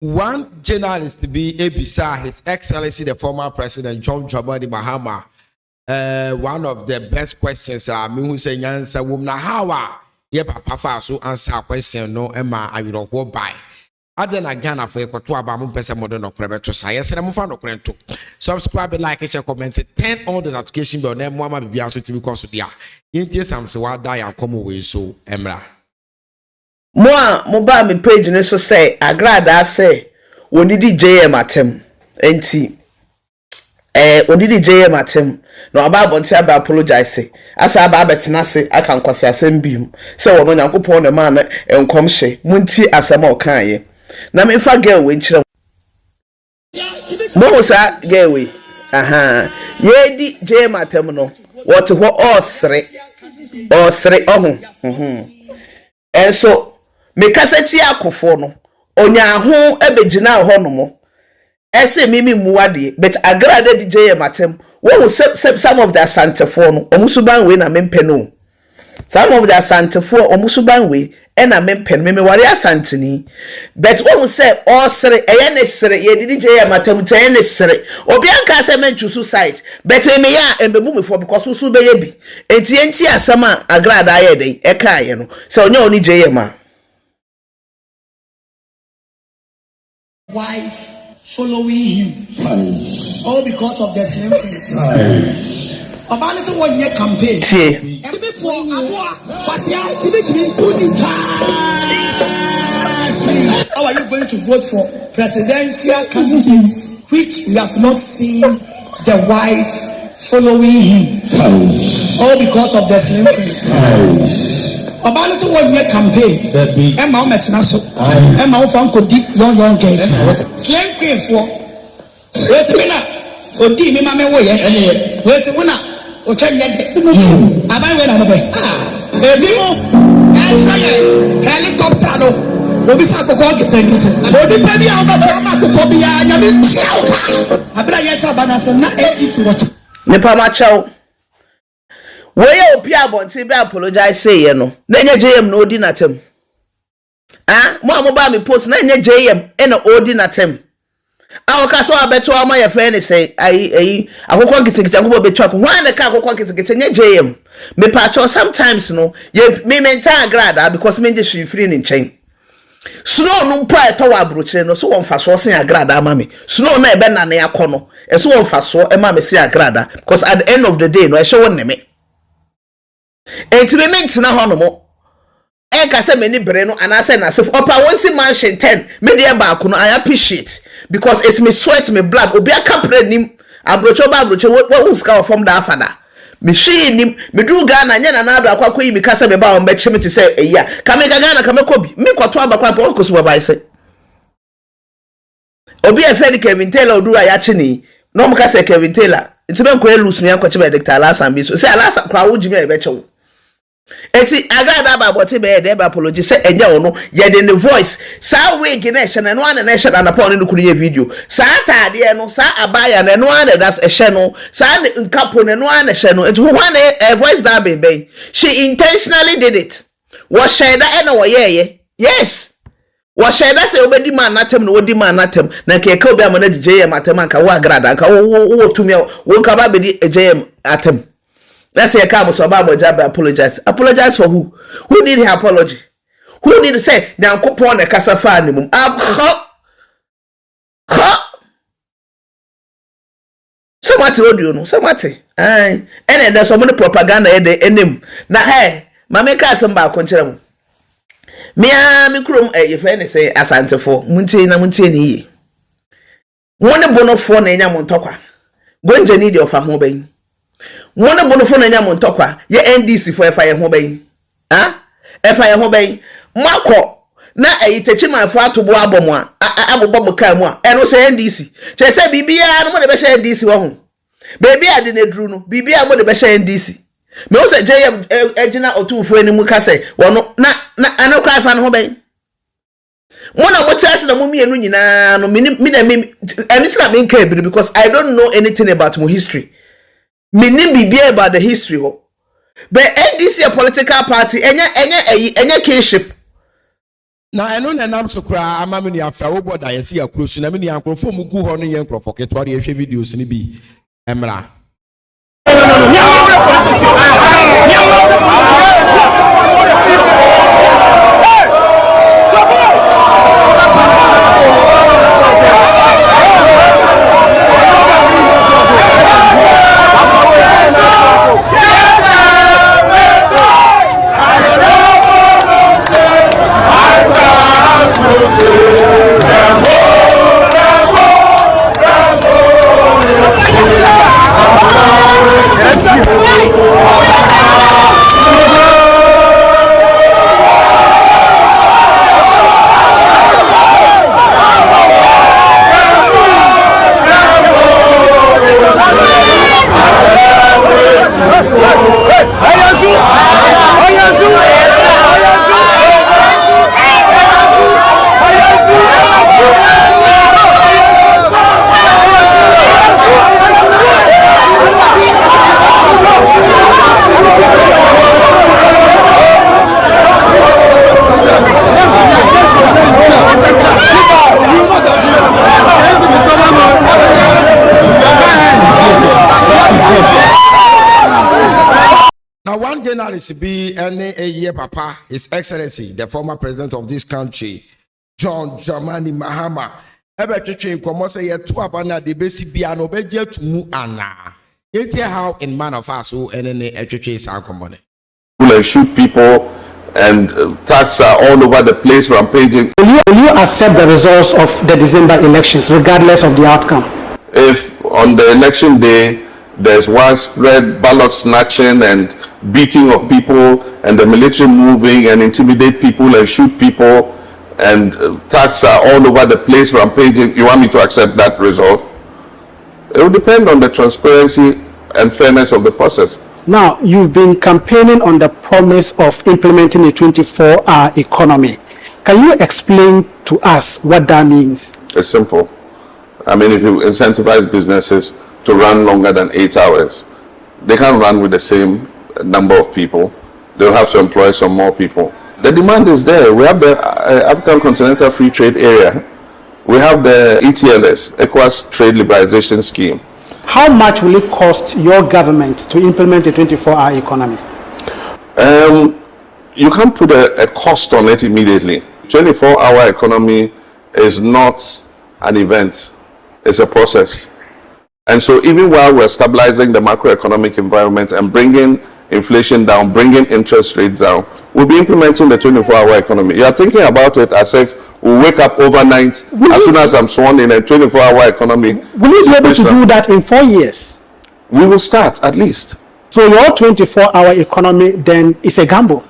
one journalist to be Ebisa, His Excellency the former President John Dramani Mahama. One of the best questions are me who say answer woman how ye papa fa so answer question no Emma I will go by. Adena Ghana for a to about person modern or private to science and I'm found to subscribe, like, share, comment, turn on the notification bell. Then Mama be also to because of the in some so I die and come away so Emra. Moi, mobile me page ne so say agrada say woni di JM atem enti woni di JM atem no aba bonti aba apologize asa aba betena se aka nkwase asem bium se wo no nyankopon ne ma na enkom hye munti asem o kan ye na me fa girl we nkyere mo sa girl we ye di JM atem no what ho osre so me kaseti akofo no onya ho ebegina ho no mo ese mimi muade but agrada di JM atem wo some of the asantefo no omusuban we na mempe no some of the asantefo omusuban we e na mempe me ware asanteni but wo say osere eye ne sere ye di JM atem te ne sere obi anka se mentu suicide but me ya embemu me for because susu be ye bi enti asama agrada aye den e ka ye no so onya oni JM a wife following him. All because of the slim face. About this 1 year campaign. And before how are you going to vote for presidential candidates which we have not seen the wife following him? All because of the slim face. About this 1 year campaign, Emma Metnaso, Emma Fanko deep young girls, slang queen for where's the winner? For D, me, mamma, where's the winner? Or can you get I buy when I'm away? Helicopter, no, we start to go get it. But the baby out of the Cobia, I mean, I bet I shall balance and not easy watch. Nepama chow. Where opia bonti be apologize say ye no na nya JM no odi natem mo amoba me post na nya JM e na odi natem awoka so abeto ama ye fe ne say ai akokon kitikiti akobo betu akon wan na ka akokon kitikiti nya JM me pa cho sometimes no ye me mental agrada because me je free ni nchen snow no mpa eto wa abrochire no so won fa so sen agrada ama me snow na ebe na na yakono e so won fa so e ma me se agrada because at the end of the day no e she won ne me Enti na hono mo enka se meni bre no anase na sef opa wonsi mansion 10 me dey back no I appreciate because it's me sweat me blood obi aka pre nim abrocho wo ska from da fada me hwe nim me du Ghana nya na ado akwa yi me kasa me ba on be chimiti se eya ka me Ghana ka me kobi me kwato abakwa pa onkoso ba se obi e fe di Kevin Taylor odu aya chini no mo kasa Kevin Taylor nti be nko elus me akwa chibe Dr. Alasan bi so se Alasan kwa wo jimi e be chewo eti agrada ba bote be dey ba apology say enye wono ye de the voice sa wig na ehye na no an na ehye na pon no kunu ye video sa atade no sa abaya na no an that's ehye no sa nkapo na no an ehye no eti who na voice that be she intentionally did it wo share that na wo ye yes wo share that say obedi man natem no wodi man natem na ke ka obi amana di JM atem anka wo agrada anka wo tumi wo nka ba be di JM atem. Let's say come so about apologize. Apologize for who? Who need her apology? Who need to say now coupon the casa fanimum? So much audio no, so much. And there's so many propaganda in the enem. Now hey, mamma some back on channel. Me crum a friend say asante for munti ni. One bono for na montokwa. Gonje need of a home. One bonofo na nya montokwa ye NDC for efa ye ho ban efa ye ho ban mako na ayitechi manfo atobo abomo abobo buka mu eno se NDC che se bibia no mo de be she NDC wo ho baby ade na duru no bibia mo de be she NDC me wo se JM ejina otumfo ani mu ka se wono na ano cry fa no ho ban mo na mo chase na mo mienu nyina no me na me anything na me nka because I don't know anything about my history. Meaning be about the history ho. But NDC a political party, any kinship. na eno na nam so kra ama me ni Aflao boda yesi akrosu na me ni ankrofo mu gu ho no ye nkrofo ketwa de ehwe videos ni bi emra. Now, one journalist be any a year, Papa, His Excellency, the former president of this country, John Dramani Mahama. Ebe twetwe nkomo say ye to abana de besi bia no beje tumu ana. Yeti how in man of us who any twetwe sa nkomo ne. People and shoot people and attacks are all over the place rampaging. Will you accept the results of the December elections regardless of the outcome? If on the election day there's widespread ballot snatching and beating of people and the military moving and intimidate people and shoot people and attacks are all over the place rampaging, you want me to accept that result? It will depend on the transparency and fairness of the process. Now, you've been campaigning on the promise of implementing a 24-hour economy. Can you explain to us what that means? It's simple. I mean, if you incentivize businesses to run longer than 8 hours, they can't run with the same number of people. They'll have to employ some more people. The demand is there. We have the African Continental Free Trade Area. We have the ETLS, ECOWAS Trade Liberalization Scheme. How much will it cost your government to implement a 24-hour economy? You can't put a cost on it immediately. 24-hour economy is not an event. It's a process. And so even while we're stabilizing the macroeconomic environment and bringing inflation down, bringing interest rates down, we'll be implementing the 24-hour economy. You're thinking about it as if we'll wake up overnight as soon as I'm sworn in a 24-hour economy. Will you be able to do that in 4 years? We will start at least. So your 24-hour economy then is a gamble?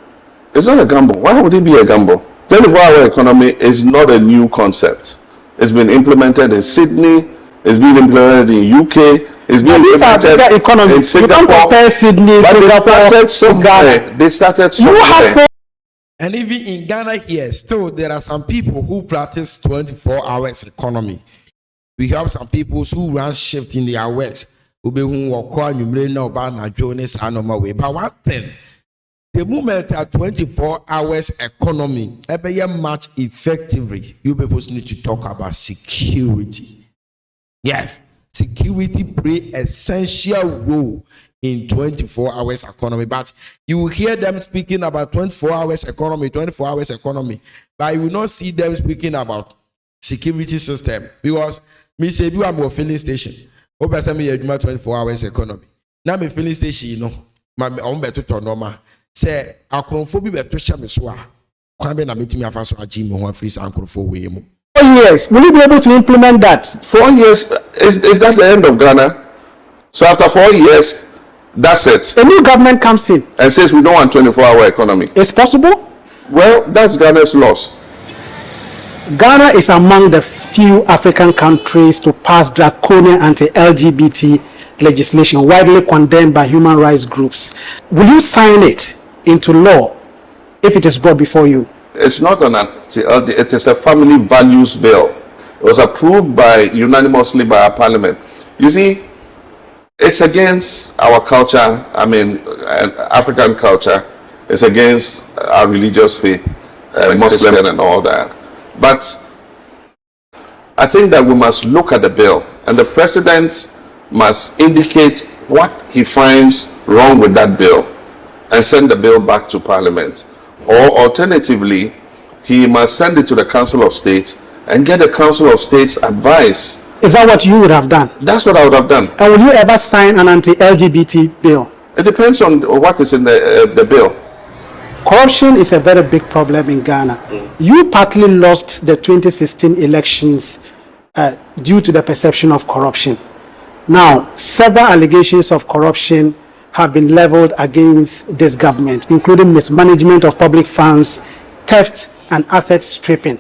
It's not a gamble. Why would it be a gamble? 24-hour economy is not a new concept. It's been implemented in Sydney. It's been implemented in UK. It's been implemented in Singapore. You can't compare Sydney, Singapore, They started somewhere. And even in Ghana here, still there are some people who practice 24 hours economy. We have some people who run shift in their works. But one thing, the moment at 24 hours economy, much effectively, you people need to talk about security. Yes, security play essential role in 24 hours economy. But you will hear them speaking about 24 hours economy, 24 hours economy. But you will not see them speaking about security system. Because me say, you am a filling station. Open some 24 hours economy. Now me filling station, you know, my own better to normal. Say, acrophobia better share me swa. Kwambe na meeting me afaso aji me ho afisi acrophobia mu. 4 years, will you be able to implement that? 4 years, is that the end of Ghana? So after 4 years, that's it. A new government comes in and says we don't want 24-hour economy. It's possible? Well, that's Ghana's loss. Ghana is among the few African countries to pass draconian anti-LGBT legislation widely condemned by human rights groups. Will you sign it into law if it is brought before you? It's not an anti-LGBT, it is a family values bill. It was approved unanimously by our parliament. You see, it's against our culture, African culture. It's against our religious faith. Muslim and all that. But I think that we must look at the bill, and the president must indicate what he finds wrong with that bill and send the bill back to Parliament. Or alternatively, he must send it to the Council of State and get the Council of State's advice. Is that what you would have done? That's what I would have done. And will you ever sign an anti-LGBT bill? It depends on what is in the bill. Corruption is a very big problem in Ghana. You partly lost the 2016 elections due to the perception of corruption. Now, several allegations of corruption have been leveled against this government, including mismanagement of public funds, theft, and asset stripping.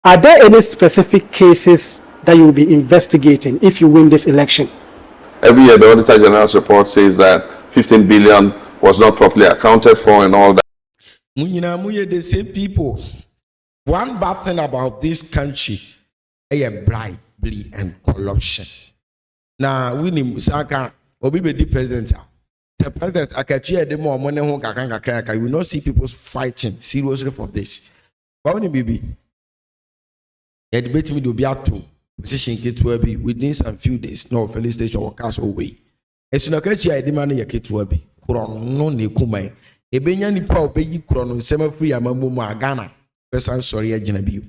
Are there any specific cases that you will be investigating if you win this election? Every year, the Auditor General's report says that 15 billion was not properly accounted for and all that. The same people. One bad thing about this country is bribery and corruption. Now, we need Saka, Obi the president. The president, I can hear the more money. You will not see people fighting seriously for this. But when baby, the debate me do be out to position get to be within some few days. No, police station or castle away. As soon as I demand your kid to be, no ne kumai. E benya nipa obeyi kro no nsema free amamu mu Ghana. Person sorry agina biu.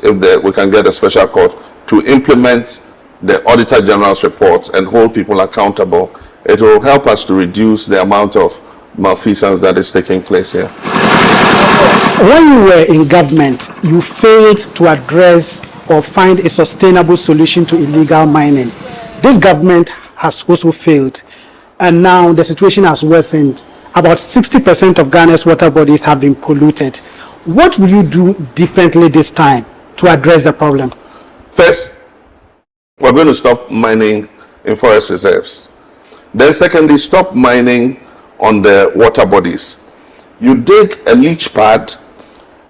If we can get a special court to implement the Auditor General's reports and hold people accountable, it will help us to reduce the amount of malfeasance that is taking place here. When you were in government, you failed to address or find a sustainable solution to illegal mining. This government has also failed, and now the situation has worsened. About 60% of Ghana's water bodies have been polluted. What will you do differently this time to address the problem? First, we're going to stop mining in forest reserves. Then secondly, stop mining on the water bodies. You dig a leach pad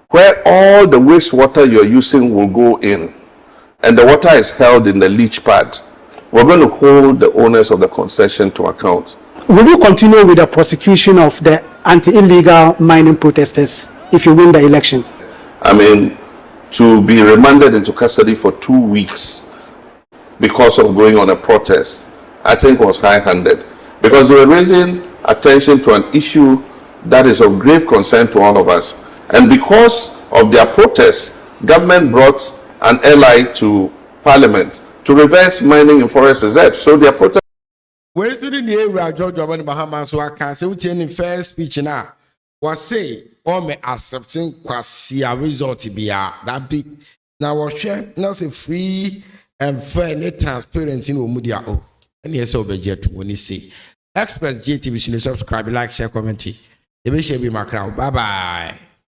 where all the wastewater you're using will go in, and the water is held in the leach pad. We're going to hold the owners of the concession to account. Will you continue with the prosecution of the anti-illegal mining protesters if you win the election? I mean, to be remanded into custody for 2 weeks because of going on a protest, I think was high-handed, because they were raising attention to an issue that is of grave concern to all of us. And because of their protests, government brought an ally to Parliament to reverse mining in forest reserves. So their protest. Where student the area George Mahama, so I can say in first speech now was say or me accepting quasi result be that be now was share now say free and fair and transparent in Omudia. Oh, and yes, over jet when you say Express GTV, subscribe, like, share, comment. It will be my crowd. Bye bye.